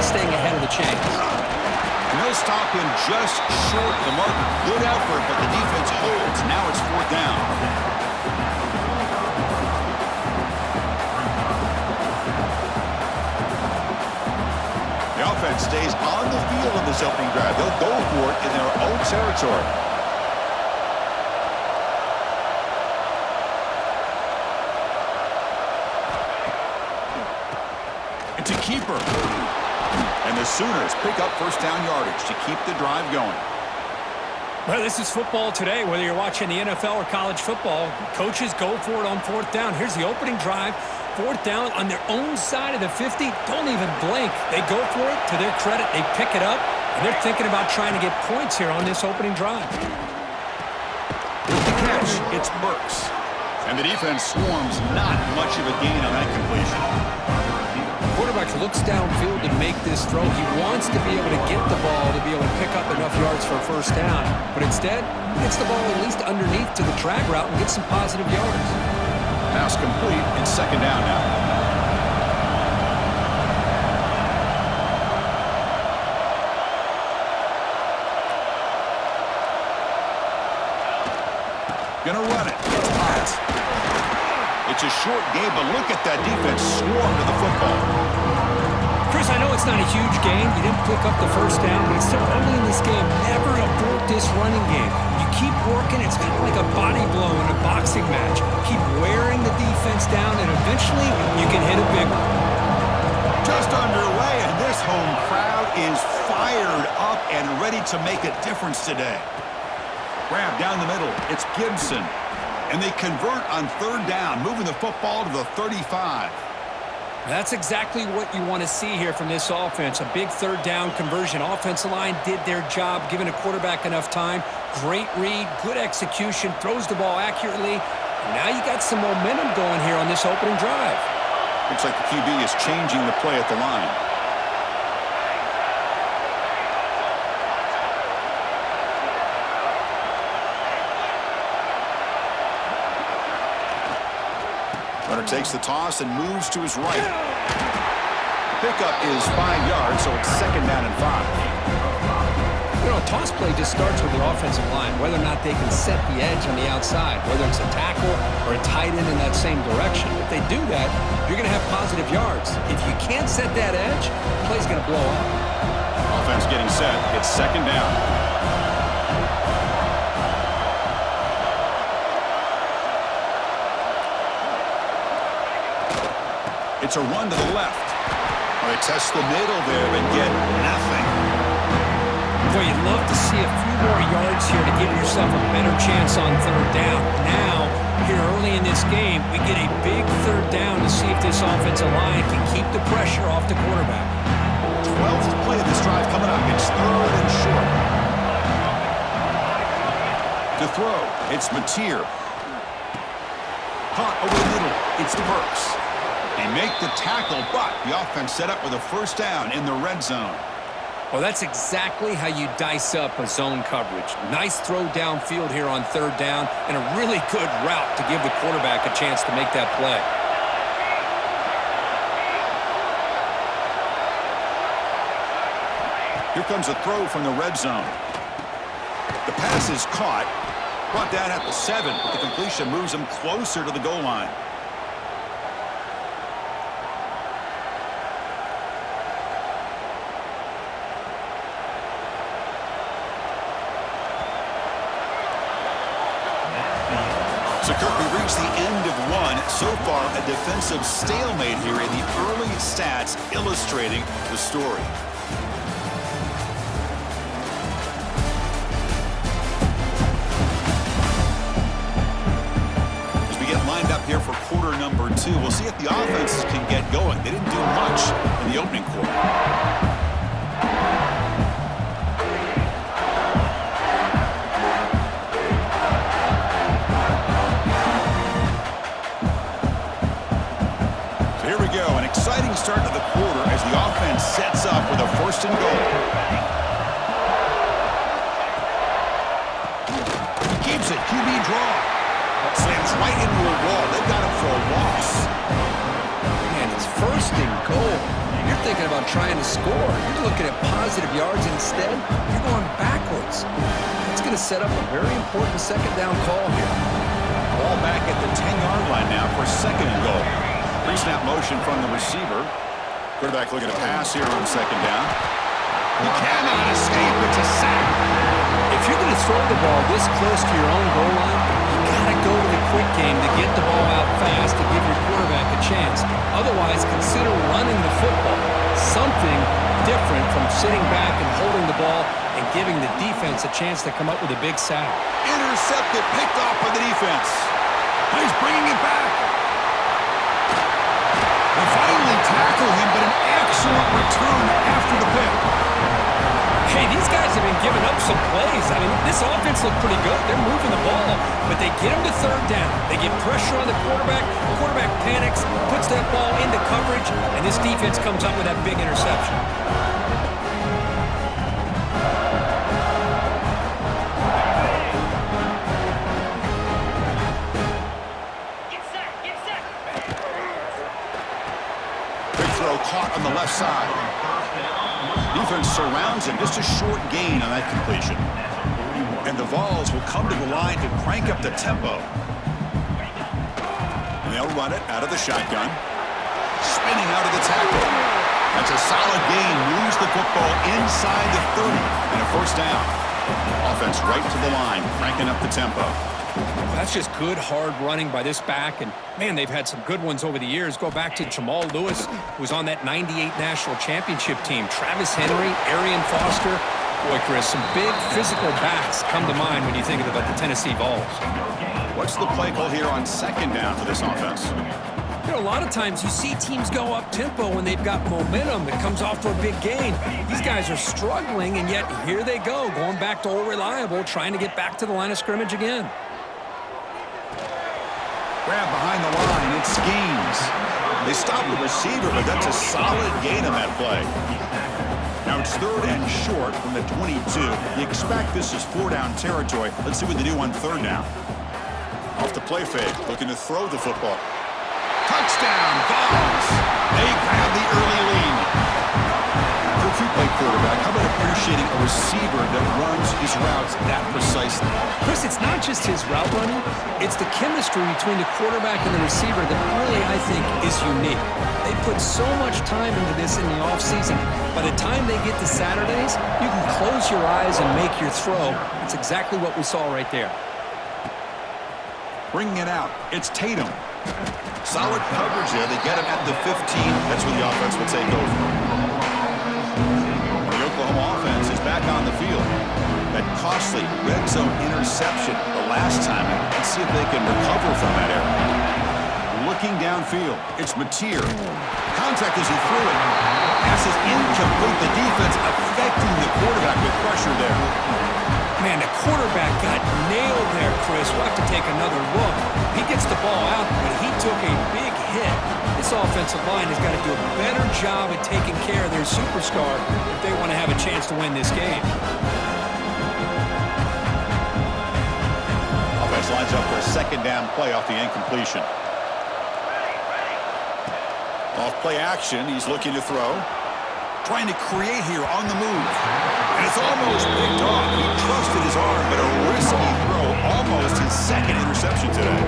staying ahead of the chains. And they'll stop him just short of the marker. Good effort, but the defense holds. Now it's fourth down. The offense stays on the field in this opening drive. They'll go for it in their own territory. It's a keeper. And the Sooners pick up first down yardage to keep the drive going. Well, this is football today, whether you're watching the NFL or college football. Coaches go for it on fourth down. Here's the opening drive. Fourth down on their own side of the 50. Don't even blink. They go for it. To their credit, they pick it up, and they're thinking about trying to get points here on this opening drive. With the catch, it's Burks. And the defense swarms. Not much of a gain on that completion. Quarterback looks downfield to make this throw. He wants to be able to get the ball to be able to pick up enough yards for a first down. But instead, he gets the ball at least underneath to the drag route and gets some positive yards. Pass complete. It's second down now. Gonna run it. It's hot. It's a short game, but look at that defense swarm to the football. Chris, I know it's not a huge game. You didn't pick up the first down, but it's still early in this game. Never abort this running game. You keep working. It's kind of like a body blow in a boxing match. Keep wearing the defense down, and eventually you can hit a big one. Just underway, and this home crowd is fired up and ready to make a difference today. Grab down the middle. It's Gibson. And they convert on third down, moving the football to the 35. That's exactly what you want to see here from this offense. A big third down conversion. Offensive line did their job, giving a quarterback enough time. Great read, good execution, throws the ball accurately. And now you got some momentum going here on this opening drive. Looks like the QB is changing the play at the line. Runner takes the toss and moves to his right. Pickup is 5 yards, so it's second down and 5. You know, a toss play just starts with the offensive line, whether or not they can set the edge on the outside, whether it's a tackle or a tight end in that same direction. If they do that, you're going to have positive yards. If you can't set that edge, the play's going to blow up. Offense getting set. It's second down. It's a run to the left. Oh, they test the middle there and get nothing. Boy, you'd love to see a few more yards here to give yourself a better chance on third down. Now, here early in this game, we get a big third down to see if this offensive line can keep the pressure off the quarterback. 12th play of this drive coming up. It's third and short. To throw, it's Mateer. Caught over the middle. It's Burks. They make the tackle, but the offense set up with a first down in the red zone. Well, that's exactly how you dice up a zone coverage. Nice throw downfield here on third down, and a really good route to give the quarterback a chance to make that play. Here comes a throw from the red zone. The pass is caught, brought down at the 7, but the completion moves him closer to the goal line. So, Kirk, we reached the end of one. So far, a defensive stalemate here in the early stats illustrating the story. As we get lined up here for quarter number 2, we'll see if the offenses can get going. They didn't do much in the opening quarter. Exciting start to the quarter as the offense sets up with a first and goal. He keeps it. QB draw. Slams right into a wall. They got him for a loss. Man, it's first and goal. You're thinking about trying to score. You're looking at positive yards instead. You're going backwards. It's going to set up a very important second down call here. Ball back at the 10-yard line now for second and goal. Pre-snap motion from the receiver. Quarterback looking to pass here on second down. He cannot escape. It's a sack. If you're going to throw the ball this close to your own goal line, you got to go to the quick game to get the ball out fast to give your quarterback a chance. Otherwise, consider running the football. Something different from sitting back and holding the ball and giving the defense a chance to come up with a big sack. Intercepted, picked off by the defense. He's bringing it back. They finally tackle him, but an excellent return after the pick. Hey, these guys have been giving up some plays. I mean, this offense looked pretty good. They're moving the ball, but they get him to third down. They get pressure on the quarterback. The quarterback panics, puts that ball into coverage, and this defense comes up with that big interception. Big throw caught on the left side. Defense surrounds him. Just a short gain on that completion. And the Vols will come to the line to crank up the tempo. And they'll run it out of the shotgun. Spinning out of the tackle. That's a solid gain. Moves the football inside the 30. And a first down. Offense right to the line, cranking up the tempo. That's just good, hard running by this back. And, man, they've had some good ones over the years. Go back to Jamal Lewis, who was on that 98 National Championship team. Travis Henry, Arian Foster. Boy, Chris, some big physical backs come to mind when you think about the Tennessee Vols. What's the play call here on second down for this offense? You know, a lot of times you see teams go up-tempo when they've got momentum that comes off for a big gain. These guys are struggling, and yet here they go, going back to old reliable, trying to get back to the line of scrimmage again. Grab behind the line, it schemes. They stop the receiver, but that's a solid gain on that play. Now it's third and short from the 22. You expect this is four-down territory. Let's see what they do on third down. Off the play fake, looking to throw the football. Touchdown, Vols! They grab the early lead. If you play quarterback, how about appreciating a receiver that runs his routes that precisely? Chris, it's not just his route running. It's the chemistry between the quarterback and the receiver that really, I think, is unique. They put so much time into this in the offseason. By the time they get to Saturdays, you can close your eyes and make your throw. It's exactly what we saw right there. Bringing it out, it's Tatum. Solid coverage there. They get him at the 15. That's where the offense will take over. The Oklahoma offense is back on the field. That costly red zone interception the last time. Let's see if they can recover from that error. Looking downfield, it's Mateer. Contact as he threw it. Pass is incomplete. The defense affecting the quarterback with pressure there. Man, the quarterback got nailed there, Chris. We'll have to take another look. He gets the ball out, but he took a big hit. This offensive line has got to do a better job at taking care of their superstar if they want to have a chance to win this game. Offense lines up for a second down play off the incompletion. Off play action, he's looking to throw. Trying to create here on the move. And it's almost picked off. He trusted his arm, but a risky throw. Almost his second interception today.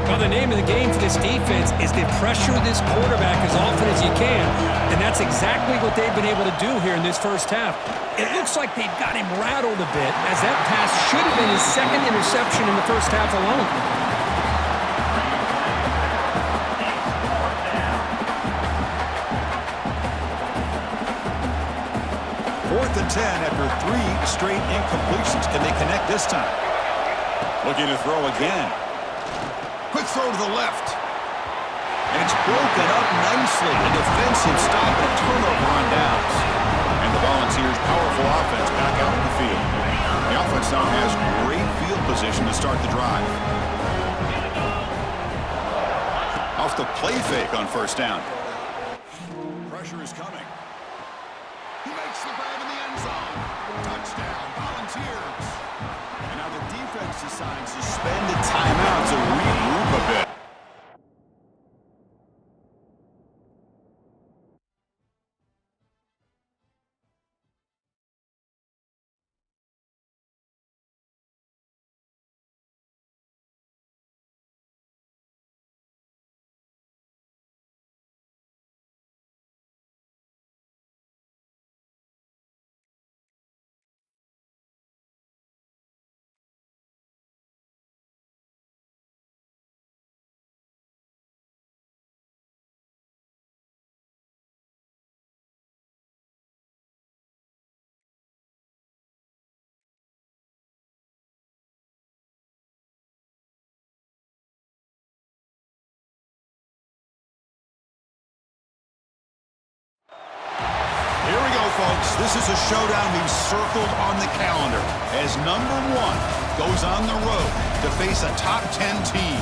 Well, the name of the game for this defense is to pressure this quarterback as often as you can. And that's exactly what they've been able to do here in this first half. It looks like they've got him rattled a bit, as that pass should have been his second interception in the first half alone. Fourth and 10 after 3 straight incompletions. Can they connect this time? Looking to throw again. Quick throw to the left. And it's broken up nicely. A defensive stop and a turnover on downs. And the Volunteers' powerful offense back out in the field. The offense now has great field position to start the drive. Off the play fake on first down. Pressure is coming. He makes the grab in the end zone. Touchdown, Volunteers. And now the defense decides to spend a timeout to regroup a bit. folks. This is a showdown we've circled on the calendar as number 1 goes on the road to face a top 10 team.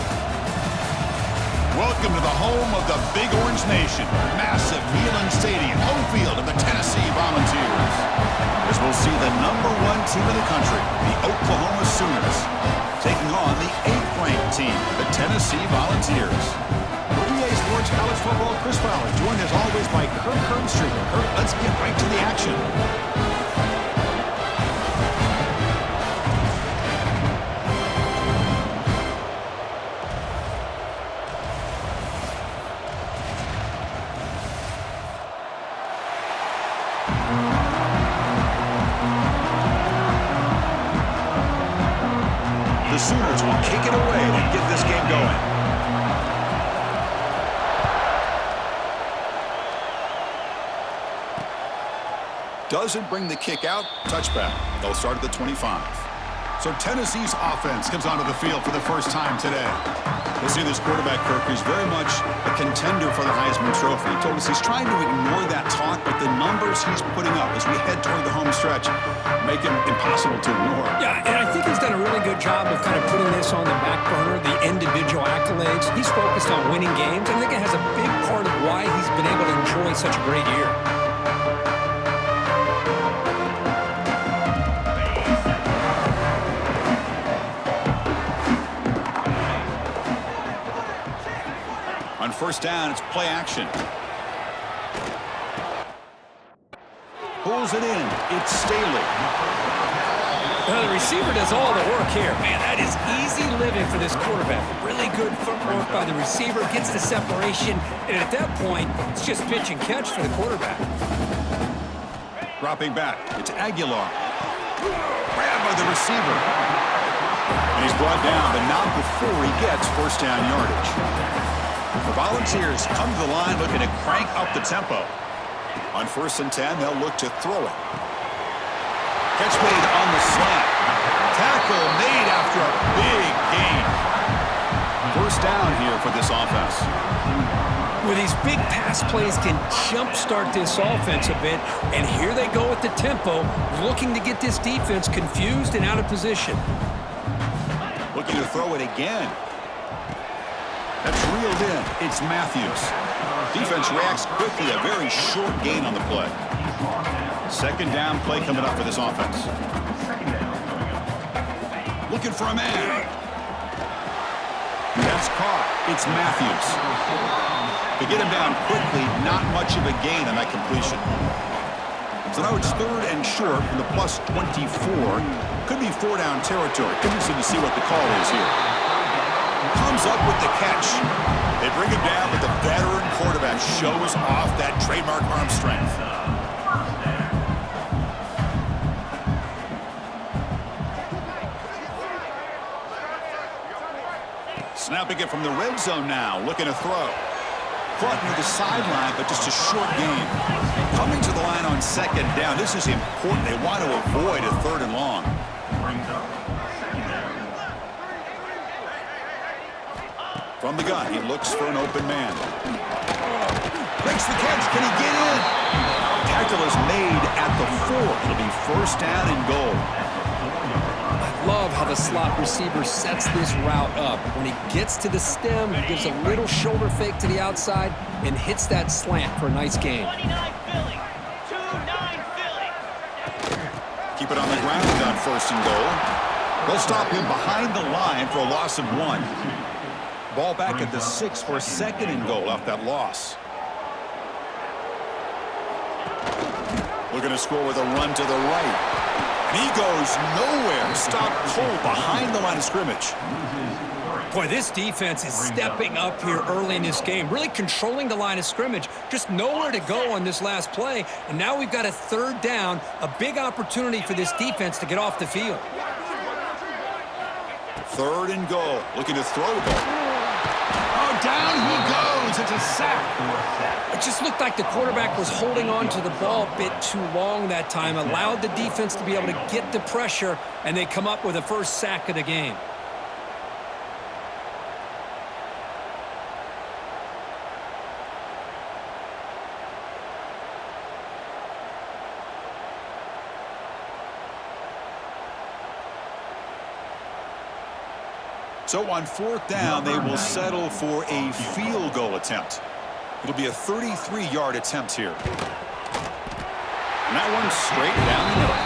Welcome to the home of the Big Orange Nation. Massive Neyland Stadium, home field of the Tennessee Volunteers. As we'll see the number 1 team in the country, the Oklahoma Sooners, taking on the 8th-ranked team, the Tennessee Volunteers. For EA Sports College Football, Chris Fowler, joined as always by Kirk Herbstreit. Kirk, let's get right to the action. The Sooners will kick it away and get this game going. Doesn't bring the kick out. Touchback. They'll start at the 25. So Tennessee's offense comes onto the field for the first time today. We'll see this quarterback, Kirk, who's very much a contender for the Heisman Trophy. He told us he's trying to ignore that talk, but the numbers he's putting up as we head toward the home stretch make him impossible to ignore. Yeah, and I think he's done a really good job of kind of putting this on the back burner, the individual accolades. He's focused on winning games, and I think it has a big part of why he's been able to enjoy such a great year. On first down, it's play action. Pulls it in. It's Staley. Well, the receiver does all the work here. Man, that is easy living for this quarterback. Really good footwork by the receiver, gets the separation, and at that point, it's just pitch and catch for the quarterback. Dropping back. It's Aguilar. Grabbed by the receiver. And he's brought down, but not before he gets first down yardage. The Volunteers come to the line looking to crank up the tempo. On first and 10, they'll look to throw it. Catch made on the slant. Tackle made after a big gain. First down here for this offense. Well, these big pass plays can jumpstart this offense a bit, and here they go with the tempo, looking to get this defense confused and out of position. Looking to throw it again. That's reeled in. It's Matthews. Defense reacts quickly. A very short gain on the play. Second down play coming up for this offense. Looking for a man. That's caught. It's Matthews. To get him down quickly, not much of a gain on that completion. So now it's third and short from the plus 24. Could be 4-down territory. Interesting to see what the call is here. Comes up with the catch. They bring him down, but the veteran quarterback shows off that trademark arm strength. Snapping it from the red zone now, looking to throw. Caught near the sideline, but just a short gain. Coming to the line on second down. This is important. They want to avoid a third and long. From the gun, he looks for an open man. Makes the catch. Can he get in? Tackle is made at the 4. It'll be first down and goal. I love how the slot receiver sets this route up. When he gets to the stem, he gives a little shoulder fake to the outside and hits that slant for a nice gain. 29 Philly. 2-9 Philly. Keep it on the ground on first and goal. They'll stop him behind the line for a loss of 1. Ball back at the 6 for a second and goal off that loss. Looking to score with a run to the right. And he goes nowhere. Stopped cold behind the line of scrimmage. Boy, this defense is stepping up here early in this game, really controlling the line of scrimmage. Just nowhere to go on this last play. And now we've got a third down, a big opportunity for this defense to get off the field. Third and goal. Looking to throw the ball. Oh, down he goes. It's a sack. It just looked like the quarterback was holding on to the ball a bit too long that time, allowed the defense to be able to get the pressure, and they come up with the first sack of the game. So on 4th down, they will settle for a field goal attempt. It'll be a 33-yard attempt here. And that one's straight down the middle.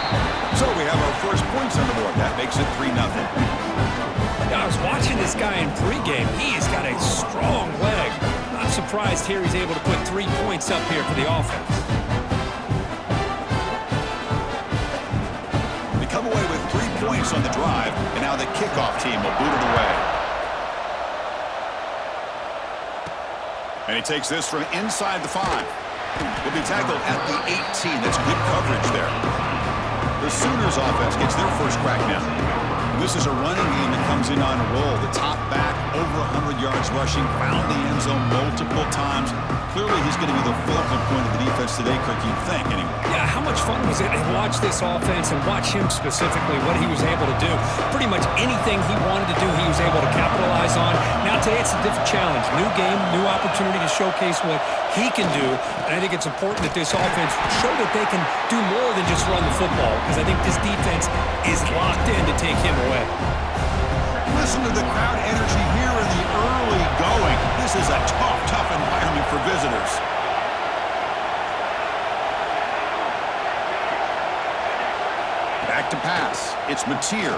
So we have our first points on the board. That makes it 3-0. I was watching this guy in pregame. He's got a strong leg. Not surprised here he's able to put 3 points up here for the offense. They come away with 3 points on the drive, and now the kickoff team will boot it away. And he takes this from inside the 5. He'll be tackled at the 18. That's good coverage there. The Sooners offense gets their first crack now. This is a running game that comes in on a roll. The top back, over 100 yards rushing, found the end zone multiple times. Clearly, he's going to be the focal point of the defense today, Kirk, you'd think, anyway. Yeah, how much fun was it to watch this offense and watch him specifically, what he was able to do. Pretty much anything he wanted to do, he was able to capitalize on. Now today, it's a different challenge. New game, new opportunity to showcase what he can do. And I think it's important that this offense show that they can do more than just run the football, because I think this defense is locked in to take him away. Listen to the crowd energy here in the early going. This is a tough environment for visitors. Back to pass. It's Mateer.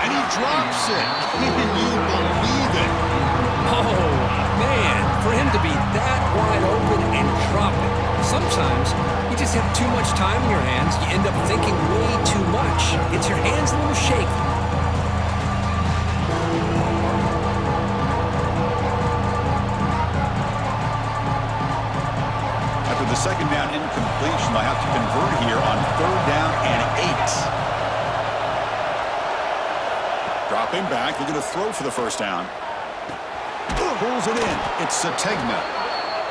And he drops it. Can you believe it? Oh, man, for him to be that wide open and drop it. Sometimes you just have too much time in your hands. You end up thinking way too much. Gets your hands a little shaky. After the second down incompletion, they'll have to convert here on 3rd down and 8. Dropping back, looking to throw for the first down. Pulls it in. It's Sategna.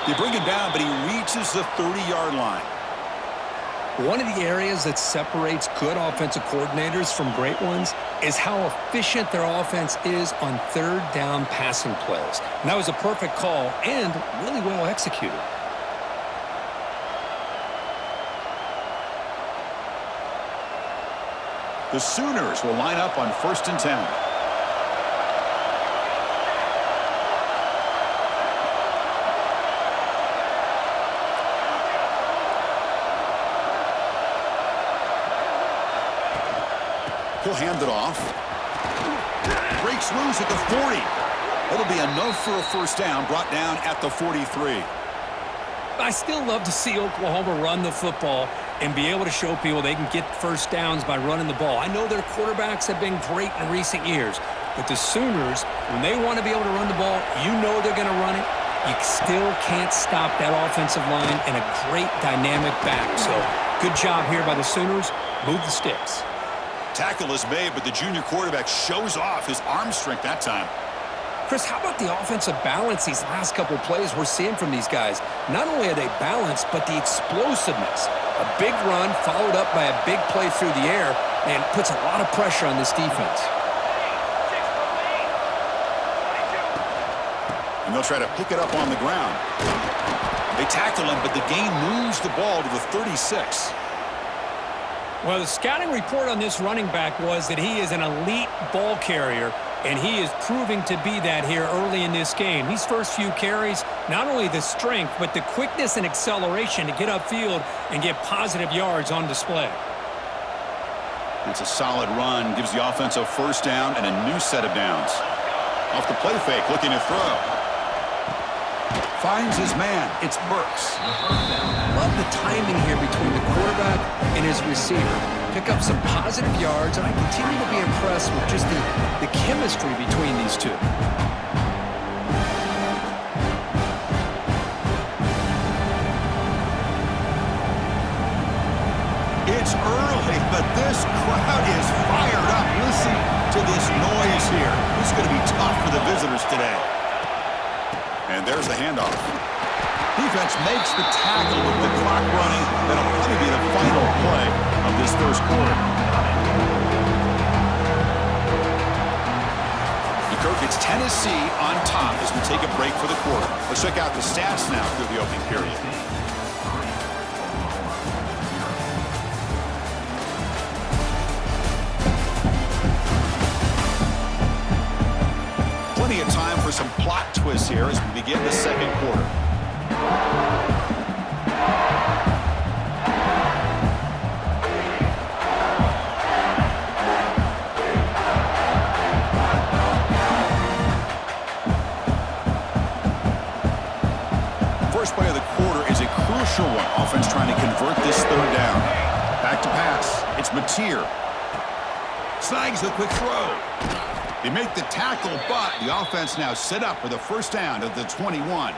They bring him down, but he reaches the 30-yard line. One of the areas that separates good offensive coordinators from great ones is how efficient their offense is on 3rd down passing plays. And that was a perfect call and really well executed. The Sooners will line up on 1st and 10. He'll hand it off. Breaks loose at the 40. It'll be enough for a first down, brought down at the 43. I still love to see Oklahoma run the football and be able to show people they can get first downs by running the ball. I know their quarterbacks have been great in recent years, but the Sooners, when they want to be able to run the ball, you know they're going to run it. You still can't stop that offensive line and a great dynamic back. So good job here by the Sooners. Move the sticks. Tackle is made, but the junior quarterback shows off his arm strength that time. Chris, how about the offensive balance these last couple of plays we're seeing from these guys? Not only are they balanced, but the explosiveness. A big run followed up by a big play through the air and puts a lot of pressure on this defense. And they'll try to pick it up on the ground. They tackle him, but the gain moves the ball to the 36. Well, the scouting report on this running back was that he is an elite ball carrier, and he is proving to be that here early in this game. These first few carries, not only the strength, but the quickness and acceleration to get upfield and get positive yards on display. It's a solid run, gives the offense a first down and a new set of downs. Off the play fake, looking to throw. Finds his man. It's Burks. Love the timing here between the quarterback and his receiver. Pick up some positive yards, and I continue to be impressed with just the chemistry between these two. It's early, but this crowd is fired up. Listen to this noise here. This is going to be tough for the visitors today. And there's the handoff. Defense makes the tackle with the clock running. That'll probably be the final play of this first quarter. Kirk, it's Tennessee on top as we take a break for the quarter. Let's check out the stats now through the opening period. some plot twists here as we begin the second quarter. First play of the quarter is a crucial one. Offense trying to convert this third down. Back to pass. It's Mateer. Snags the quick throw. They make the tackle, but the offense now set up with a first down at the 21.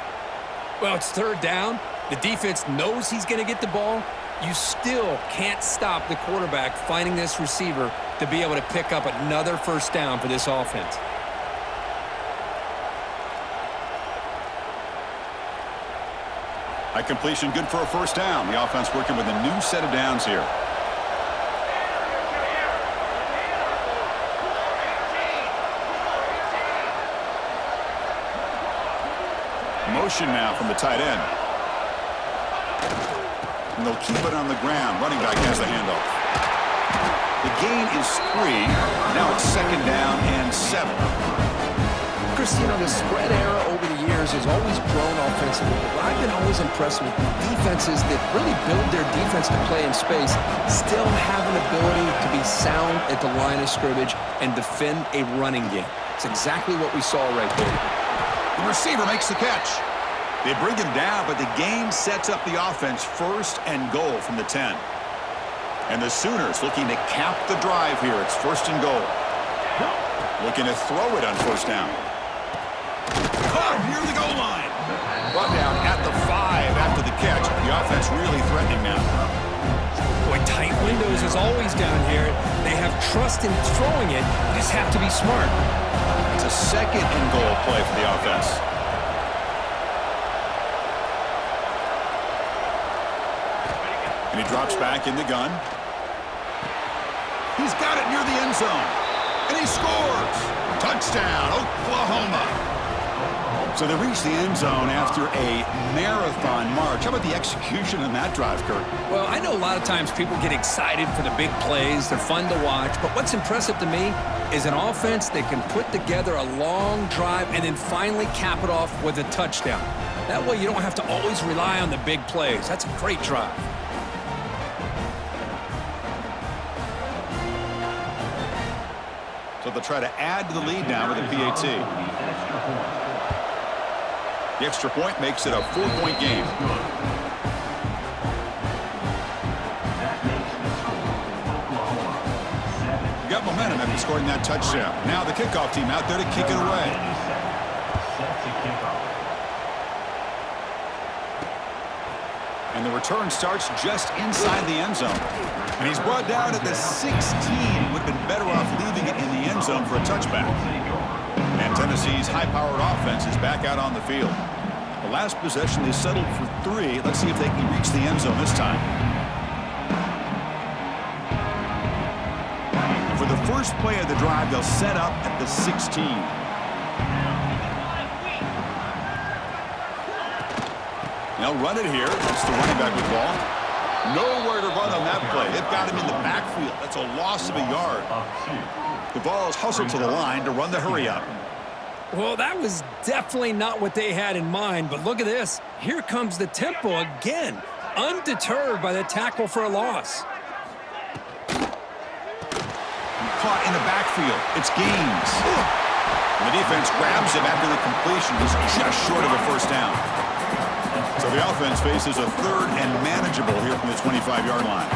Well, it's third down. The defense knows he's going to get the ball. You still can't stop the quarterback finding this receiver to be able to pick up another first down for this offense. High completion, good for a first down. The offense working with a new set of downs here. Motion now from the tight end. And they'll keep it on the ground. Running back has the handoff. The gain is 3. Now it's second down and 7. Chris, you know, the spread era over the years has always grown offensively. But I've been always impressed with defenses that really build their defense to play in space, still have an ability to be sound at the line of scrimmage and defend a running game. It's exactly what we saw right there. The receiver makes the catch. They bring him down, but the game sets up the offense first and goal from the 10. And the Sooners looking to cap the drive here. It's first and goal. Looking to throw it on first down. Caught near the goal line. Brought down at the 5 after the catch. The offense really threatening now. Boy, tight windows is always down here. They have trust in throwing it. You just have to be smart. It's a second and goal play for the offense. And he drops back in the gun. He's got it near the end zone. And he scores. Touchdown, Oklahoma. So they reach the end zone after a marathon march. How about the execution in that drive, Kurt? Well, I know a lot of times people get excited for the big plays. They're fun to watch. But what's impressive to me is an offense that can put together a long drive and then finally cap it off with a touchdown. That way you don't have to always rely on the big plays. That's a great drive. So they'll try to add to the lead now with a PAT. The extra point makes it a 4-point game. Got momentum after scoring that touchdown. Now the kickoff team out there to kick it away. And the return starts just inside the end zone. And he's brought down at the 16. Would have been better off leaving it in the end zone for a touchback. And Tennessee's high-powered offense is back out on the field. The last possession, they settled for 3. Let's see if they can reach the end zone this time. For the first play of the drive, they'll set up at the 16. They'll run it here. It's the running back with the ball. Nowhere to run on that play. They've got him in the backfield. That's a loss of a yard. The ball is hustled to the line to run the hurry up. Well, that was definitely not what they had in mind, but look at this. Here comes the tempo again, undeterred by the tackle for a loss. Caught in the backfield. It's Gaines. And the defense grabs him after the completion. He's just short of a first down. So the offense faces a third and manageable here from the 25-yard line.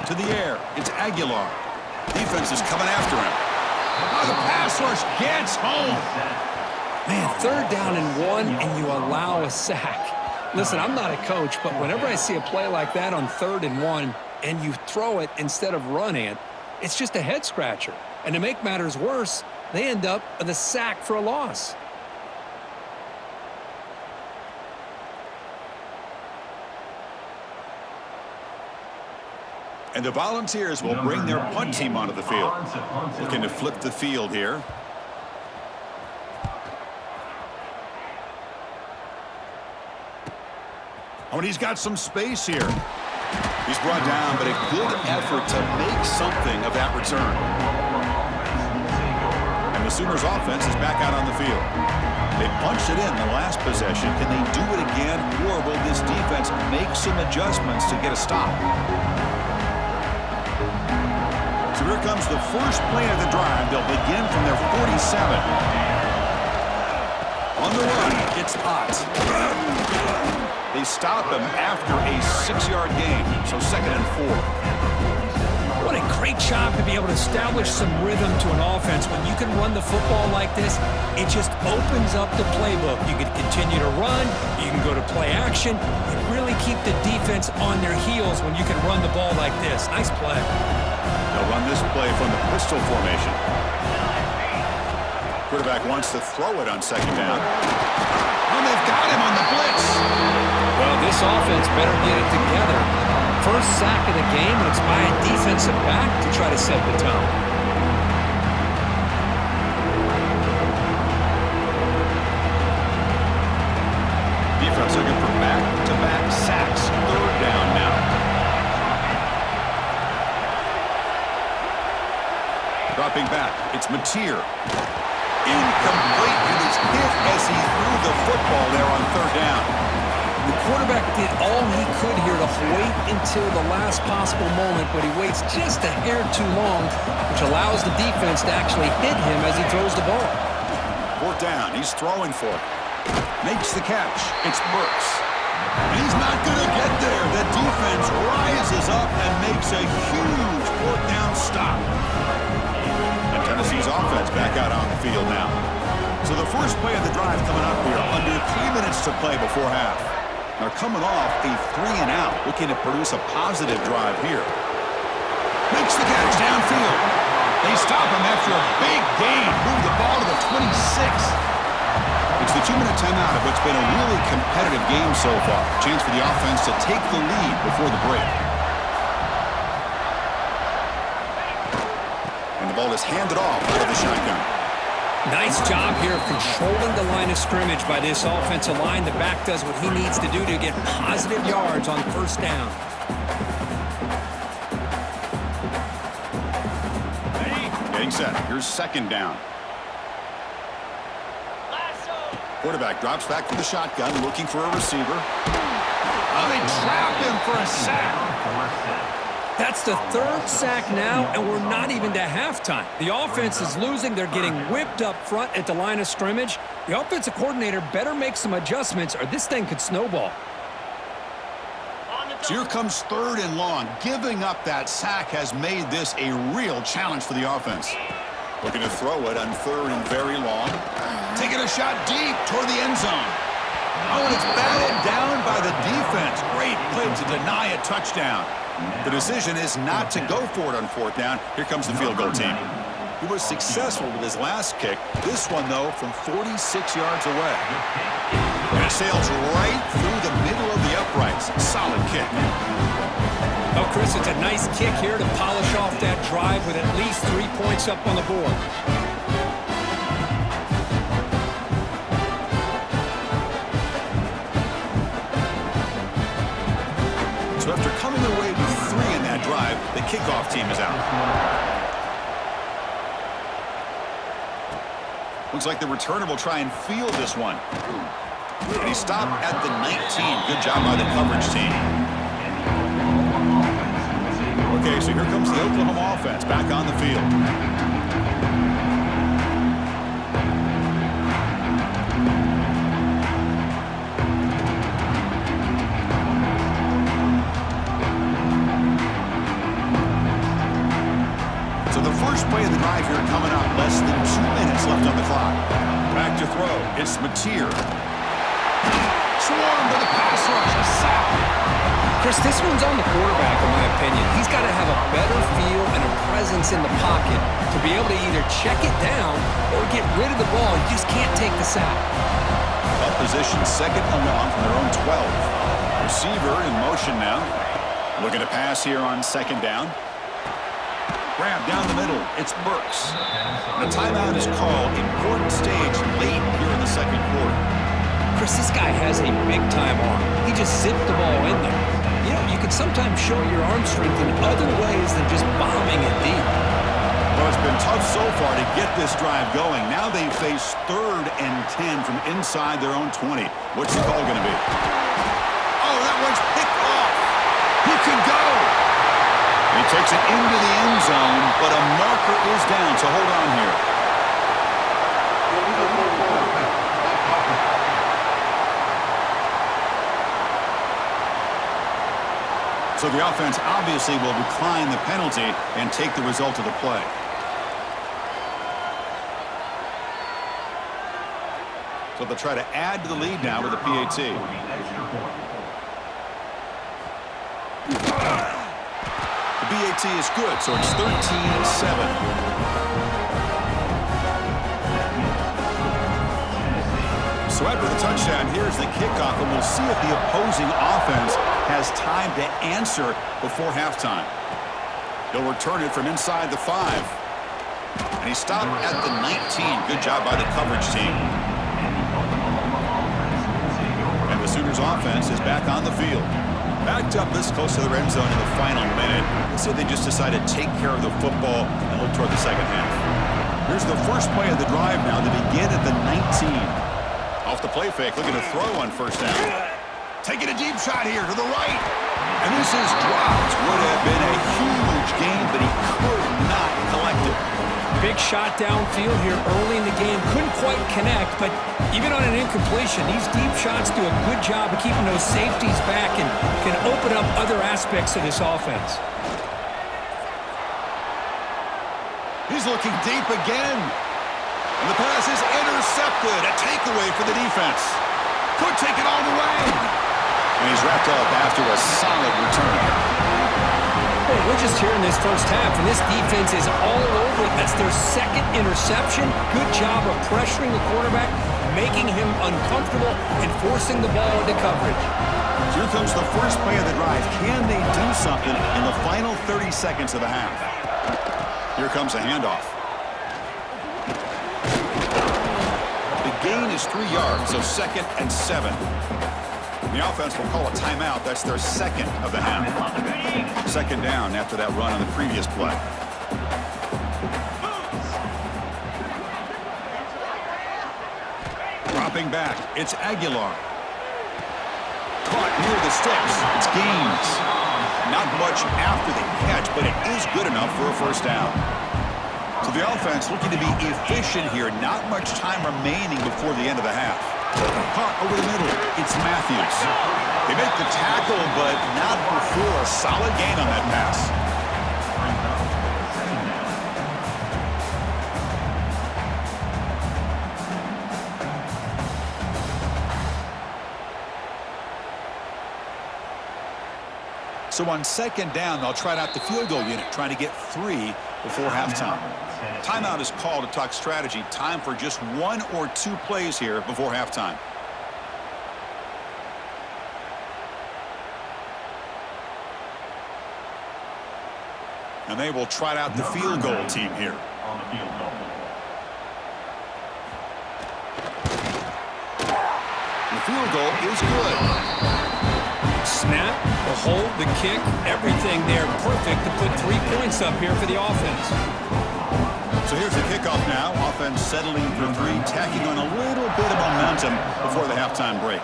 To the air, it's Aguilar. Defense is coming after him. Oh, the pass rush gets home. Man, third down and 1, and you allow a sack. Listen, I'm not a coach, but whenever I see a play like that on 3rd and 1, and you throw it instead of running it, it's just a head-scratcher. And to make matters worse, they end up with a sack for a loss. And the Volunteers will bring their punt team onto the field. Looking to flip the field here. Oh, and he's got some space here. He's brought down, but a good effort to make something of that return. And the Sooners offense is back out on the field. They punched it in the last possession. Can they do it again, or will this defense make some adjustments to get a stop? So here comes the first play of the drive. They'll begin from their 47. On the run, it's Potts. They stop him after a 6-yard gain, so 2nd and 4. What a great job to be able to establish some rhythm to an offense. When you can run the football like this, it just opens up the playbook. You can continue to run. You can go to play action. You really keep the defense on their heels when you can run the ball like this. Nice play. They'll run this play from the pistol formation. Quarterback wants to throw it on 2nd down. And they've got him on the blitz. Well, this offense better get it together. First sack of the game, and it's by a defensive back to try to set the tone. Defense looking for back-to-back sacks. 3rd down now. Dropping back, it's Mateer. Incomplete, and he's hit as he threw the football there on 3rd down. The quarterback did all he could here to wait until the last possible moment, but he waits just a hair too long, which allows the defense to actually hit him as he throws the ball. 4th down, he's throwing for it. Makes the catch. It's Burks. And he's not going to get there. The defense rises up and makes a huge 4th down stop. And Tennessee's offense back out on the field now. So the first play of the drive coming up here, under 3 minutes to play before half. They're coming off a 3-and-out, looking to produce a positive drive here. Makes the catch downfield. They stop him after a big gain. Move the ball to the 26. It's the 2-minute timeout of what's been a really competitive game so far. Chance for the offense to take the lead before the break. And the ball is handed off out of the shotgun. Nice job here of controlling the line of scrimmage by this offensive line. The back does what he needs to do to get positive yards on 1st down. Getting set. Here's 2nd down. Quarterback drops back from the shotgun, looking for a receiver. Oh, they trap him for a sack. That's the 3rd sack now, and we're not even to halftime. The offense is losing. They're getting whipped up front at the line of scrimmage. The offensive coordinator better make some adjustments, or this thing could snowball. So here comes 3rd and long. Giving up that sack has made this a real challenge for the offense. Looking to throw it on 3rd and very long. Taking a shot deep toward the end zone. Oh, and it's batted down by the defense. Great play to deny a touchdown. The decision is not to go for it on 4th down. Here comes the field goal team. He was successful with his last kick. This one, though, from 46 yards away. And it sails right through the middle of the uprights. Solid kick. Oh, Chris, it's a nice kick here to polish off that drive with at least 3 points up on the board. So after coming away with 3 in that drive, the kickoff team is out. Looks like the returner will try and field this one. And he stopped at the 19. Good job by the coverage team. Okay, so here comes the Oklahoma offense back on the field. So the first play of the drive here coming up. Less than 2 minutes left on the clock. Back to throw. It's Mateer. Swarmed by the pass rush. A sack. Chris, this one's on the quarterback, in my opinion. He's got to have a better feel and a presence in the pocket to be able to either check it down or get rid of the ball. He just can't take the sack. Up position, 2nd and long from their own 12. Receiver in motion now. Looking to pass here on 2nd down. Grab down the middle. It's Burks. And a timeout is called. Important stage late here in the 2nd quarter. Chris, this guy has a big-time arm. He just zipped the ball in there. You know, you can sometimes show your arm strength in other ways than just bombing it deep. Well, it's been tough so far to get this drive going. Now they face 3rd and 10 from inside their own 20. What's the call going to be? Oh, that one's picked off. He can go. He takes it into the end zone, but a marker is down, so hold on here. So the offense obviously will decline the penalty and take the result of the play. So they'll try to add to the lead now with a PAT. The PAT is good, so it's 13-7. So after the touchdown, here's the kickoff, and we'll see if the opposing offense has time to answer before halftime. He'll return it from inside the 5. And he stopped at the 19. Good job by the coverage team. And the Sooners offense is back on the field. Backed up this close to the end zone in the final minute. Let's say they just decided to take care of the football and look toward the second half. Here's the first play of the drive now. They begin at the 19. Off the play fake, looking to throw on first down. Taking a deep shot here to the right. And this is dropped. Would have been a huge gain, but he could not collect it. Big shot downfield here early in the game. Couldn't quite connect, but even on an incompletion, these deep shots do a good job of keeping those safeties back and can open up other aspects of this offense. He's looking deep again. And the pass is intercepted. A takeaway for the defense. Could take it all the way. And he's wrapped up after a solid return. Hey, we're just here in this first half, and this defense is all over it. That's their second interception. Good job of pressuring the quarterback, making him uncomfortable, and forcing the ball into coverage. Here comes the first play of the drive. Can they do something in the final 30 seconds of the half? Here comes a handoff. The gain is 3 yards, so 2nd and 7. The offense will call a timeout. That's their second of the half. 2nd down after that run on the previous play. Dropping back, it's Aguilar. Caught near the sticks. It's Gaines. Not much after the catch, but it is good enough for a first down. So the offense looking to be efficient here. Not much time remaining before the end of the half. Caught over the middle. It's Matthews. They make the tackle, but not before a solid gain on that pass. So on 2nd down, they'll try out the field goal unit, trying to get 3 before halftime. Timeout is called to talk strategy. Time for just 1 or 2 plays here before halftime. And they will try out the field goal team here. The field goal is good. Snap, the hold, the kick, everything there perfect to put 3 points up here for the offense. So here's the kickoff now. Offense settling for 3, tacking on a little bit of momentum before the halftime break.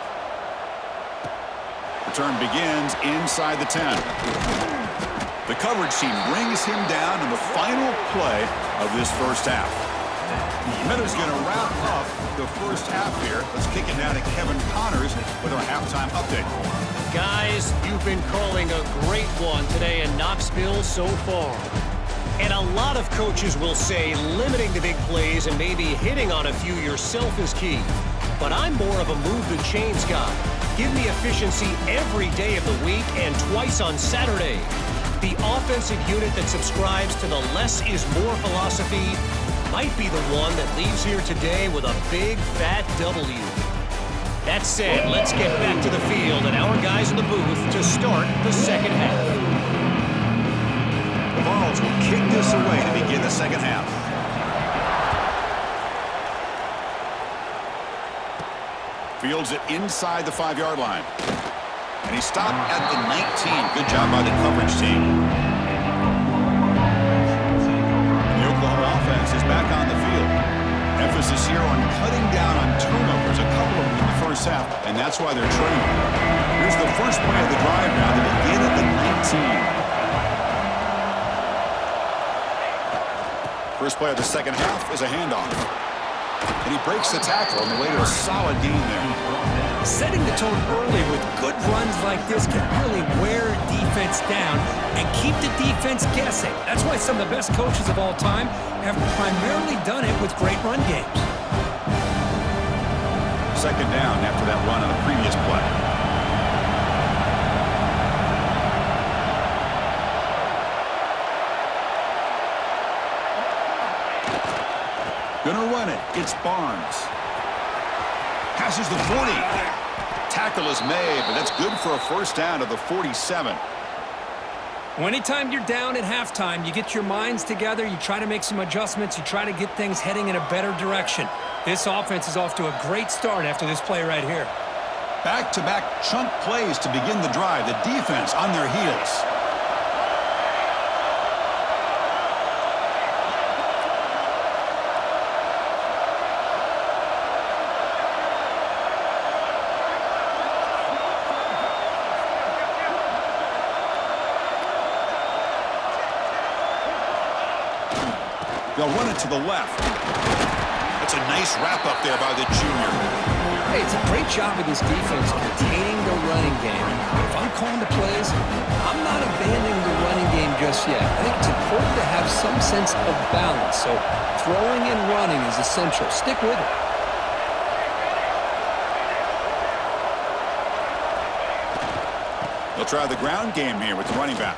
Return begins inside the 10. The coverage team brings him down in the final play of this first half. Miller's going to wrap up the first half here. Let's kick it down to Kevin Connors with our halftime update. Guys, you've been calling a great one today in Knoxville so far. And a lot of coaches will say limiting the big plays and maybe hitting on a few yourself is key. But I'm more of a move the chains guy. Give me efficiency every day of the week and twice on Saturday. The offensive unit that subscribes to the less is more philosophy might be the one that leaves here today with a big fat W. That said, let's get back to the field and our guys in the booth to start the second half. The Vols will kick this away to begin the second half. Fields it inside the 5-yard line. And he stopped at the 19. Good job by the coverage team. The offense is back on the field. Emphasis here on cutting down on turnovers, a couple of them in the first half, and that's why they're trailing. Here's the first play of the drive now. They begin at the 19. First play of the second half is a handoff. And he breaks the tackle on the way to a solid gain there. Setting the tone early with good runs like this can really wear defense down and keep the defense guessing. That's why some of the best coaches of all time have primarily done it with great run games. Second down after that run on the previous play. Gonna run it. It's Barnes. Passes the 40. Tackle is made, but that's good for a first down to the 47. Well, anytime you're down at halftime, you get your minds together, you try to make some adjustments, you try to get things heading in a better direction. This offense is off to a great start after this play right here. Back-to-back chunk plays to begin the drive. The defense on their heels. They'll run it to the left. That's a nice wrap-up there by the junior. Hey, it's a great job of this defense containing the running game. But if I'm calling the plays, I'm not abandoning the running game just yet. I think it's important to have some sense of balance. So throwing and running is essential. Stick with it. They'll try the ground game here with the running back.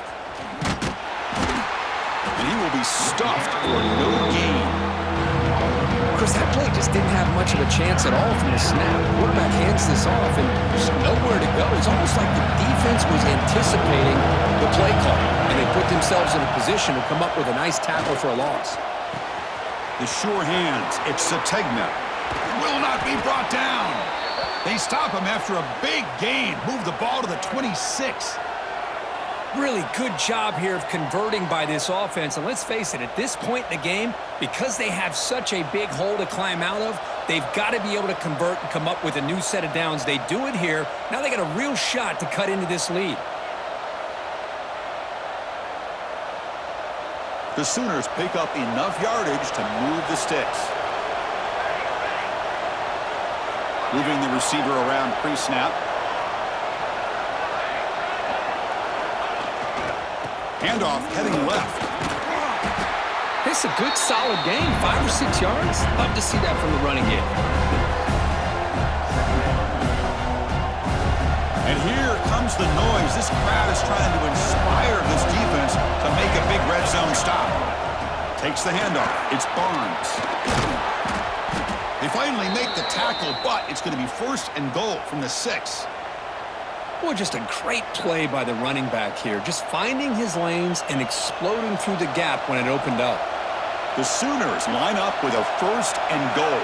And he will be stuffed for no gain. Chris, that play just didn't have much of a chance at all from the snap. Quarterback hands this off, and there's nowhere to go. It's almost like the defense was anticipating the play call, and they put themselves in a position to come up with a nice tackle for a loss. The sure hands. It's Sategna. Will not be brought down. They stop him after a big gain. Move the ball to the 26. Really good job here of converting by this offense. And let's face it, at this point in the game, because they have such a big hole to climb out of, they've got to be able to convert and come up with a new set of downs. They do it here. Now they got a real shot to cut into this lead. The Sooners pick up enough yardage to move the sticks. Moving the receiver around pre-snap. Handoff heading left. It's a good, solid game. 5 or 6 yards. Love to see that from the running game. And here comes the noise. This crowd is trying to inspire this defense to make a big red zone stop. Takes the handoff. It's Barnes. They finally make the tackle, but it's going to be first and goal from the 6. Boy, just a great play by the running back here. Just finding his lanes and exploding through the gap when it opened up. The Sooners line up with a first and goal.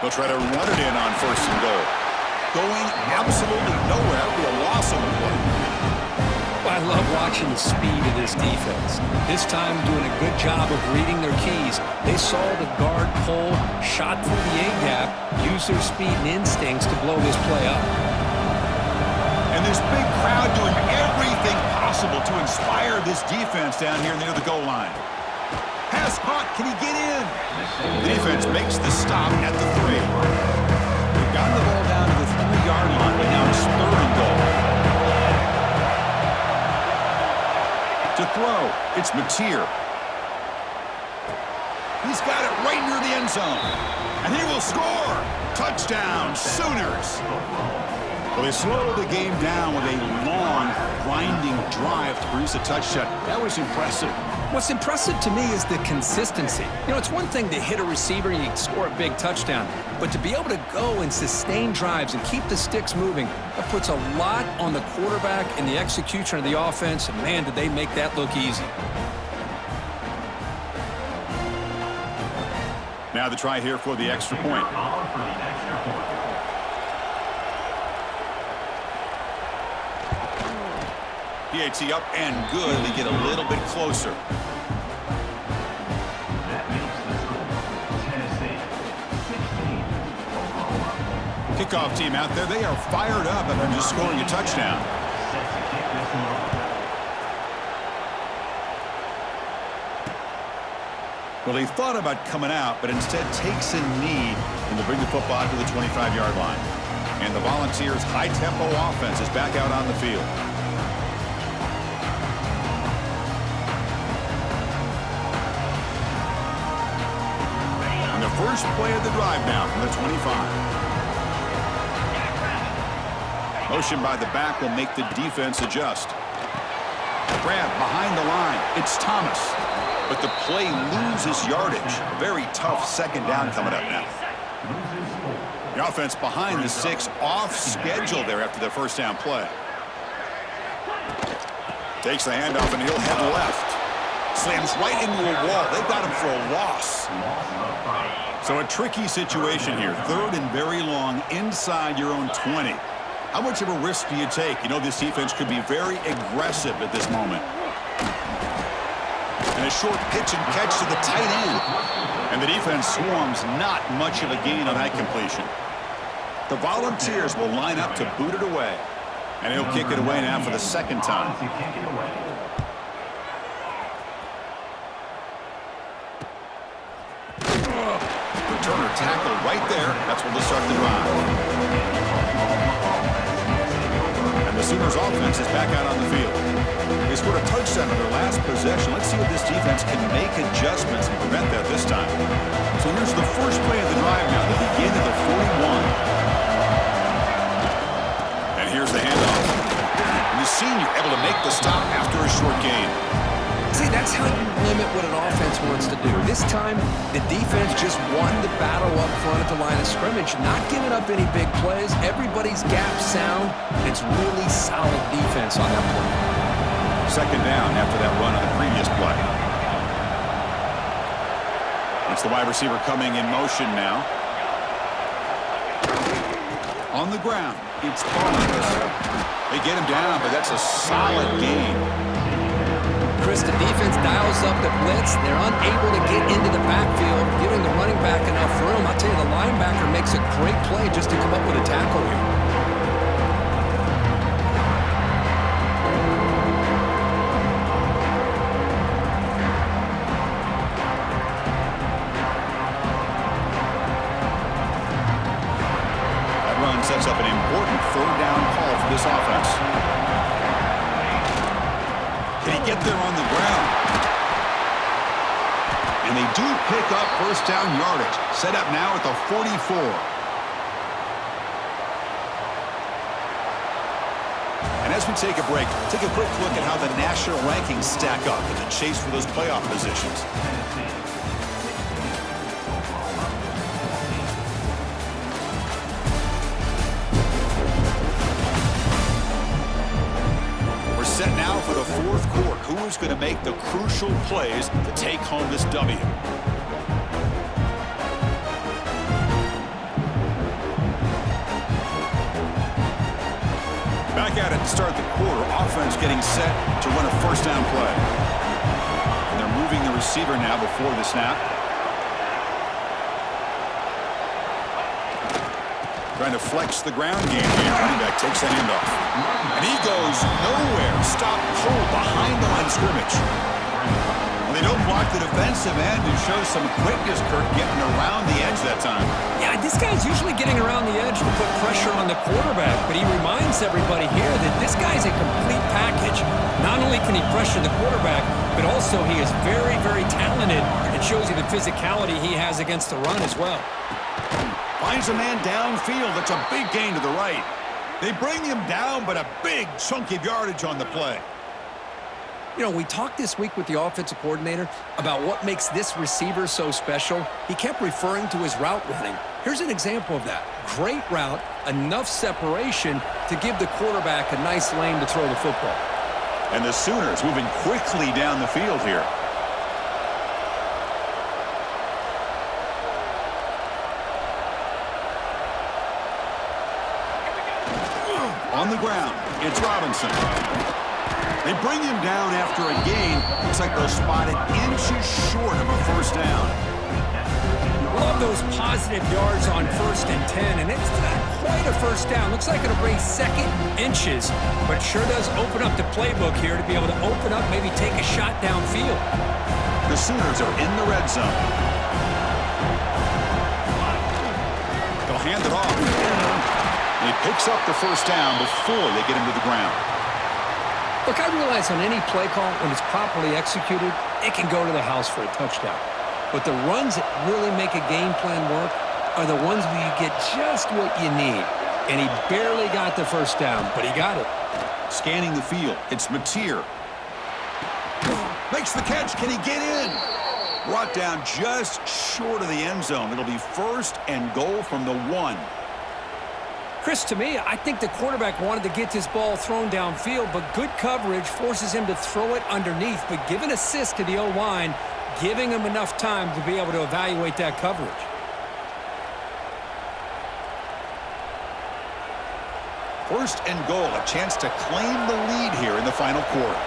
They'll try to run it in on first and goal. Going absolutely nowhere with a loss on the play. I love watching the speed of this defense. This time doing a good job of reading their keys. They saw the guard pull, shot through the A-gap, used their speed and instincts to blow this play up. And this big crowd doing everything possible to inspire this defense down here near the goal line. Pass caught. Can he get in? The defense makes the stop at the 3. They've gotten the ball down to the 3-yard line, but now it's third and goal. To throw, it's Mateer. He's got it right near the end zone. And he will score. Touchdown, Sooners. Well, they slow the game down with a long, grinding drive to produce a touchdown. That was impressive. What's impressive to me is the consistency. You know, it's one thing to hit a receiver and you score a big touchdown, but to be able to go and sustain drives and keep the sticks moving, that puts a lot on the quarterback and the execution of the offense, and man, did they make that look easy. Now the try here for the extra point. PAT up and good. They get a little bit closer. Kickoff team out there. They are fired up after just scoring a touchdown. Well, he thought about coming out, but instead takes a knee and to bring the football to the 25-yard line. And the Volunteers' high-tempo offense is back out on the field. And the first play of the drive now from the 25. Motion by the back will make the defense adjust. Grab behind the line. It's Thomas. But the play loses yardage. A very tough second down coming up now. The offense behind the 6, off schedule there after the first down play. Takes the handoff and he'll head left. Slams right into a wall. They've got him for a loss. So a tricky situation here. 3rd and very long inside your own 20. How much of a risk do you take? You know this defense could be very aggressive at this moment. And a short pitch and catch to the tight end. And the defense swarms, not much of a gain on that completion. The Volunteers will line up to boot it away. And he'll kick it away now for the second time. Returner tackle right there. That's where they'll start the drive. And the Sooners offense is back out on the field. They scored a touchdown on their last possession. Let's see if this defense can make adjustments and prevent that this time. So here's the first play of the drive now. They begin at the 41. And here's the handoff. And the senior able to make the stop after a short gain. See, that's how you limit what an offense wants to do. This time, the defense just won the battle up front at the line of scrimmage, not giving up any big plays. Everybody's gap sound. It's really solid defense on that play. Second down after that run on the previous play. It's the wide receiver coming in motion now. On the ground, it's Barnes. They get him down, but that's a solid gain. Chris, the defense dials up the blitz. They're unable to get into the backfield, giving the running back enough room. I'll tell you, the linebacker makes a great play just to come up with a tackle here. That run sets up an important 3rd down call for this offense. Can he get there on the ground? And they do pick up first down yardage. Set up now at the 44. And as we take a break, take a quick look at how the national rankings stack up in the chase for those playoff positions. Set now for the 4th quarter. Who is going to make the crucial plays to take home this W? Back at it to start the quarter. Offense getting set to run a first down play. And they're moving the receiver now before the snap. Trying to flex the ground game here. Running back takes the handoff. And he goes nowhere. Stop cold behind the line of scrimmage. Well, they don't block the defensive end and show some quickness, Kirk, getting around the edge that time. Yeah, this guy's usually getting around the edge to put pressure on the quarterback, but he reminds everybody here that this guy's a complete package. Not only can he pressure the quarterback, but also he is very, very talented. It shows you the physicality he has against the run as well. Finds a man downfield. That's a big gain to the right. They bring him down, but a big chunk of yardage on the play. You know, we talked this week with the offensive coordinator about what makes this receiver so special. He kept referring to his route running. Here's an example of that. Great route, enough separation to give the quarterback a nice lane to throw the football. And the Sooners moving quickly down the field here. On the ground, it's Robinson. They bring him down after a gain. Looks like they'll spot it inches short of a first down. Love those positive yards on 1st and 10, and it's not quite a first down. Looks like it'll bring second inches, but it sure does open up the playbook here to be able to open up, maybe take a shot downfield. The Sooners are in the red zone. They'll hand it off. And he picks up the first down before they get him to the ground. Look, I realize on any play call, when it's properly executed, it can go to the house for a touchdown. But the runs that really make a game plan work are the ones where you get just what you need. And he barely got the first down, but he got it. Scanning the field, it's Mateer. Makes the catch. Can he get in? Brought down just short of the end zone. It'll be 1st and goal from the 1. Chris, to me, I think the quarterback wanted to get this ball thrown downfield, but good coverage forces him to throw it underneath. But give an assist to the O-line, giving him enough time to be able to evaluate that coverage. First and goal, a chance to claim the lead here in the final quarter.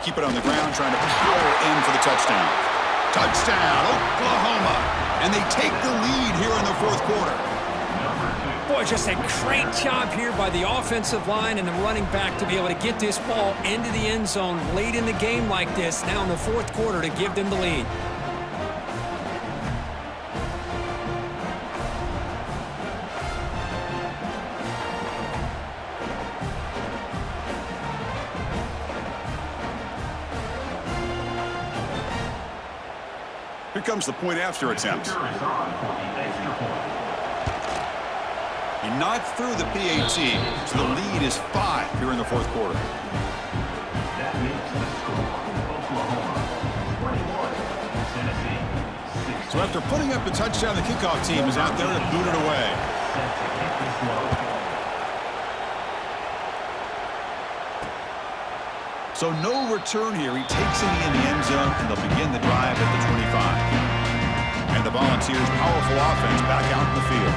Keep it on the ground, trying to power in for the touchdown. Touchdown, Oklahoma. And they take the lead here in the 4th quarter. Boy, just a great job here by the offensive line and the running back to be able to get this ball into the end zone late in the game like this, now in the 4th quarter, to give them the lead. Here comes the point after attempt. He knocked through the PAT, so the lead is 5 here in the 4th quarter. That makes the score Oklahoma 21, Tennessee 16. So after putting up the touchdown, the kickoff team is out there to boot it away. Set to kick this one. So no return here. He takes it in the end zone, and they'll begin the drive at the 25. And the Volunteers' powerful offense back out in the field.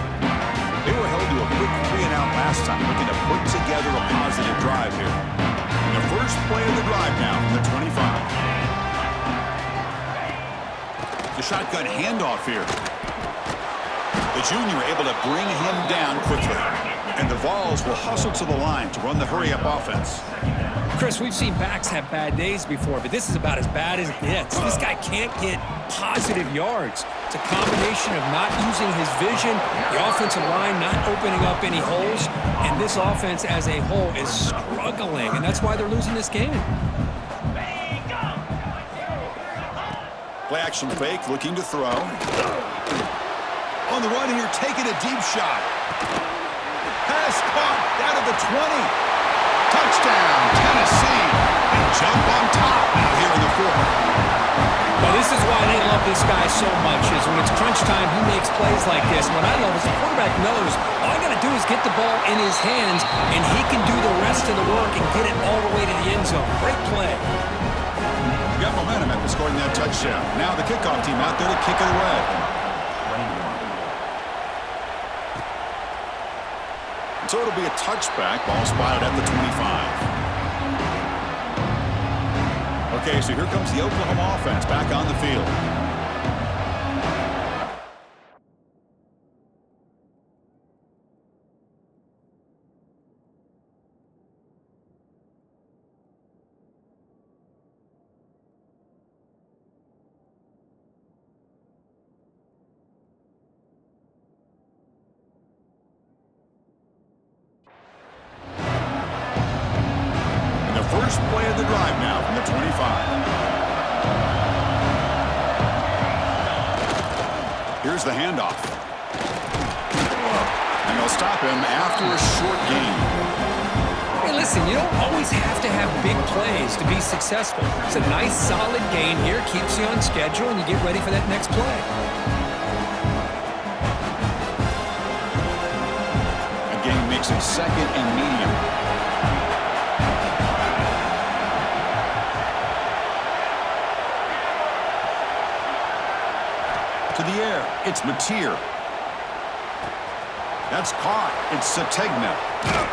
They were held to a quick 3-and-out last time, looking to put together a positive drive here. And the first play of the drive now from the 25. The shotgun handoff here. The junior able to bring him down quickly. And the Vols will hustle to the line to run the hurry-up offense. Chris, we've seen backs have bad days before, but this is about as bad as it gets. This guy can't get positive yards. It's a combination of not using his vision, the offensive line not opening up any holes, and this offense as a whole is struggling, and that's why they're losing this game. Play action fake, looking to throw. On the run here, taking a deep shot. Pass caught down at the 20. Touchdown, Tennessee. And jump on top now here in the 4th. Well, this is why they love this guy so much, is when it's crunch time, he makes plays like this. What I love is the quarterback knows all I got to do is get the ball in his hands, and he can do the rest of the work and get it all the way to the end zone. Great play. Got momentum after scoring that touchdown. Now the kickoff team out there to kick it away. So it'll be a touchback. Ball spotted at the 25. Okay, so here comes the Oklahoma offense back on the field. First play of the drive now from the 25. Here's the handoff. And they'll stop him after a short gain. Hey, listen, you don't always have to have big plays to be successful. It's a nice, solid gain here, keeps you on schedule, and you get ready for that next play. Again, makes it 2nd and medium. It's Mateer. That's caught. It's Sategna.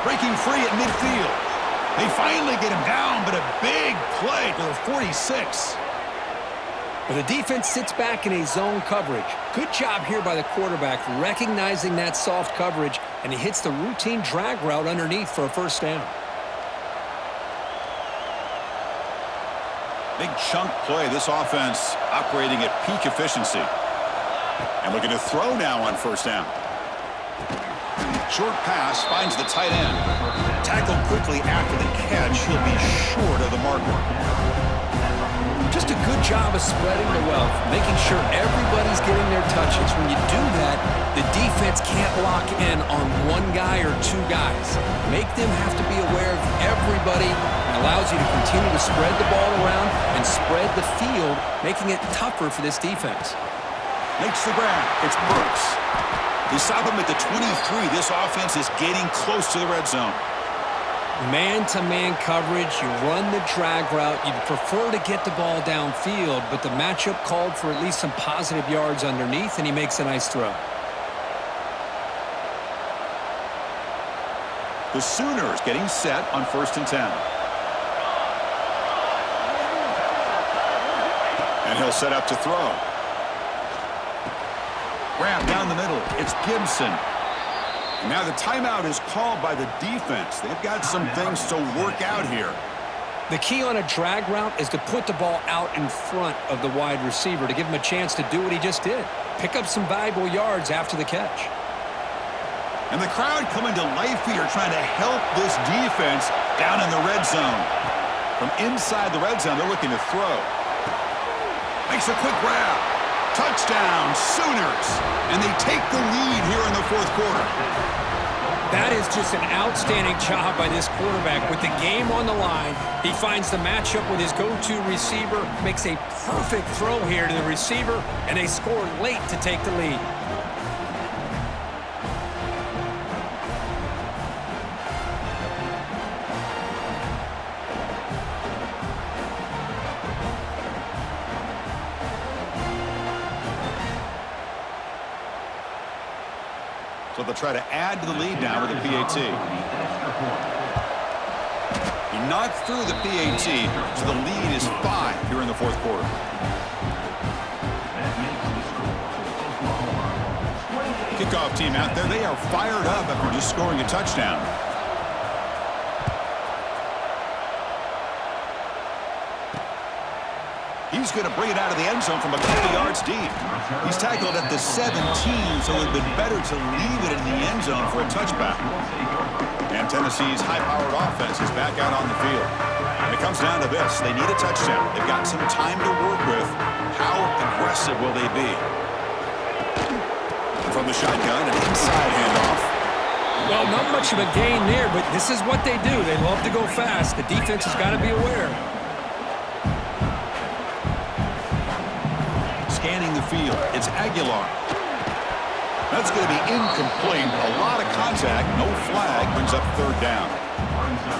Breaking free at midfield. They finally get him down, but a big play to the 46. Well, the defense sits back in a zone coverage. Good job here by the quarterback, recognizing that soft coverage, and he hits the routine drag route underneath for a first down. Big chunk play. This offense operating at peak efficiency. And looking to throw now on first down. Short pass finds the tight end. Tackled quickly after the catch. He'll be short of the marker. Just a good job of spreading the wealth, making sure everybody's getting their touches. When you do that, the defense can't lock in on one guy or two guys. Make them have to be aware of everybody. It allows you to continue to spread the ball around and spread the field, making it tougher for this defense. Makes the grab. It's Burks. They stop him at the 23. This offense is getting close to the red zone. Man-to-man coverage, you run the drag route. You'd prefer to get the ball downfield, but the matchup called for at least some positive yards underneath, and he makes a nice throw. The Sooners getting set on 1st and 10. And he'll set up to throw. Grab down the middle. It's Gibson. And now the timeout is called by the defense. They've got some things to work out here. The key on a drag route is to put the ball out in front of the wide receiver to give him a chance to do what he just did. Pick up some valuable yards after the catch. And the crowd coming to life here trying to help this defense down in the red zone. From inside the red zone, they're looking to throw. Makes a quick grab. Touchdown, Sooners. And they take the lead here in the 4th quarter. That is just an outstanding job by this quarterback. With the game on the line, he finds the matchup with his go-to receiver, makes a perfect throw here to the receiver, and they score late to take the lead. So they'll try to add to the lead now with the PAT. He knocked through the PAT, so the lead is 5 here in the 4th quarter. Kickoff team out there. They are fired up after just scoring a touchdown. He's going to bring it out of the end zone from a couple yards deep. He's tackled at the 17, so it would have been better to leave it in the end zone for a touchback. And Tennessee's high-powered offense is back out on the field. And it comes down to this. They need a touchdown. They've got some time to work with. How aggressive will they be? And from the shotgun, an inside handoff. Well, not much of a gain there, but this is what they do. They love to go fast. The defense has got to be aware. Scanning the field. It's Aguilar. That's going to be incomplete. A lot of contact. No flag. Brings up 3rd down.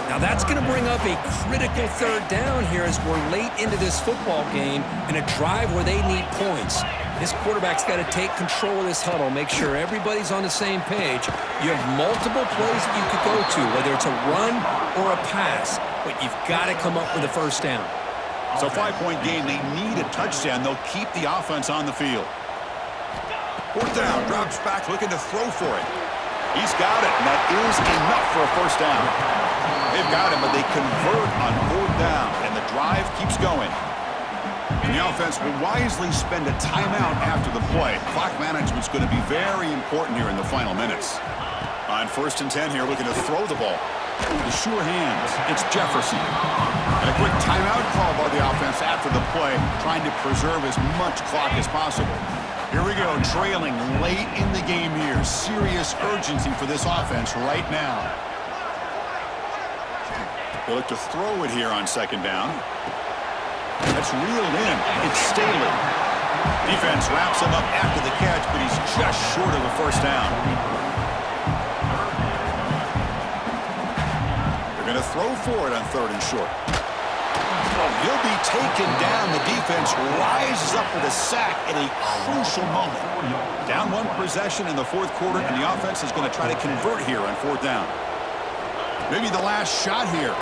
Now that's going to bring up a critical 3rd down here as we're late into this football game in a drive where they need points. This quarterback's got to take control of this huddle, make sure everybody's on the same page. You have multiple plays that you could go to, whether it's a run or a pass, but you've got to come up with a first down. So 5-point game, they need a touchdown. They'll keep the offense on the field. 4th down, drops back, looking to throw for it. He's got it, and that is enough for a first down. They've got him, but they convert on 4th down, and the drive keeps going. And the offense will wisely spend a timeout after the play. Clock management's going to be very important here in the final minutes. On 1st and 10 here, looking to throw the ball. The sure hands. It's Jefferson. And a quick timeout call by the offense after the play, trying to preserve as much clock as possible. Here we go, trailing late in the game here. Serious urgency for this offense right now. They look to throw it here on 2nd down. That's reeled in. It's Staley. Defense wraps him up after the catch, but he's just short of a first down. They're going to throw for it on 3rd and short. He'll be taken down. The defense rises up with a sack at a crucial moment. Down one possession in the fourth quarter, and the offense is going to try to convert here on fourth down. Maybe the last shot here.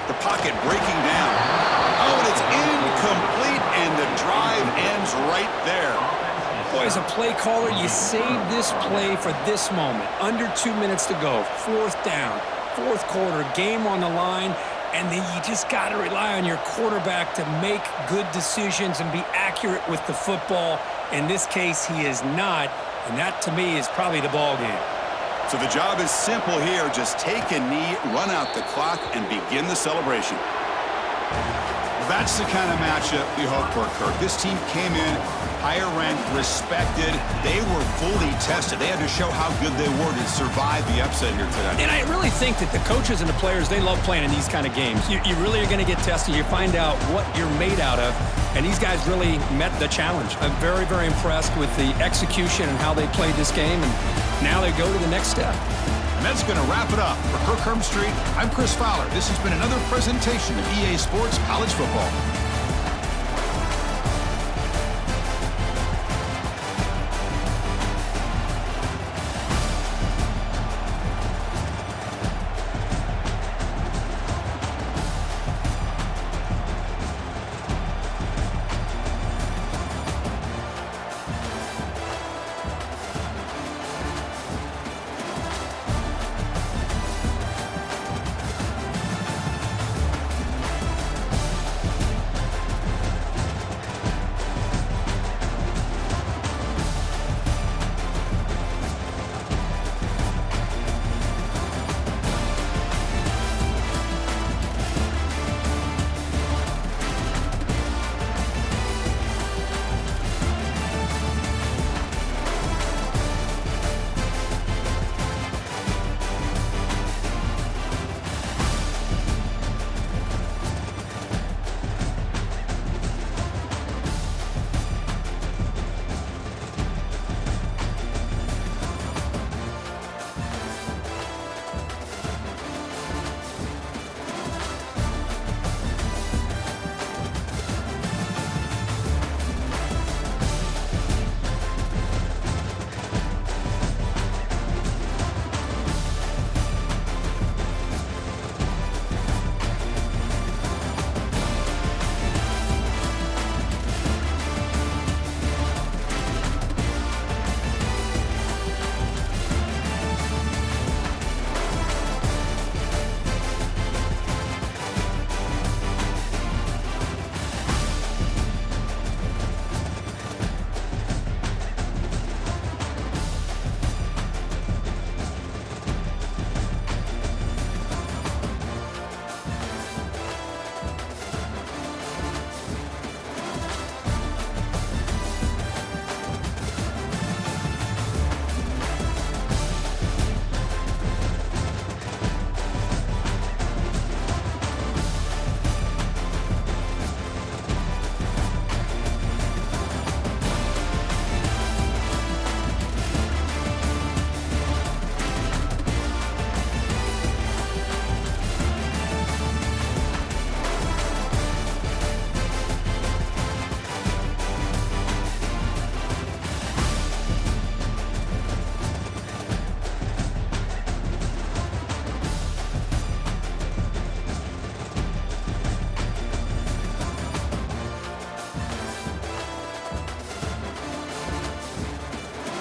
The pocket breaking down. Oh, and it's incomplete, and the drive ends right there. Boy, as a play caller, you save this play for this moment. Under 2 minutes to go. Fourth down, fourth quarter, game on the line, and then you just got to rely on your quarterback to make good decisions and be accurate with the football. In this case, he is not, and that, to me, is probably the ball game. So the job is simple here. Just take a knee, run out the clock, and begin the celebration. That's the kind of matchup we hope for, Kirk. This team came in higher ranked, respected. They were fully tested. They had to show how good they were to survive the upset here today. And I really think that the coaches and the players, they love playing in these kind of games. You really are going to get tested. You find out what you're made out of. And these guys really met the challenge. I'm very, very impressed with the execution and how they played this game. And now they go to the next step. And that's going to wrap it up. For Kirk Herbstreit, I'm Chris Fowler. This has been another presentation of EA Sports College Football.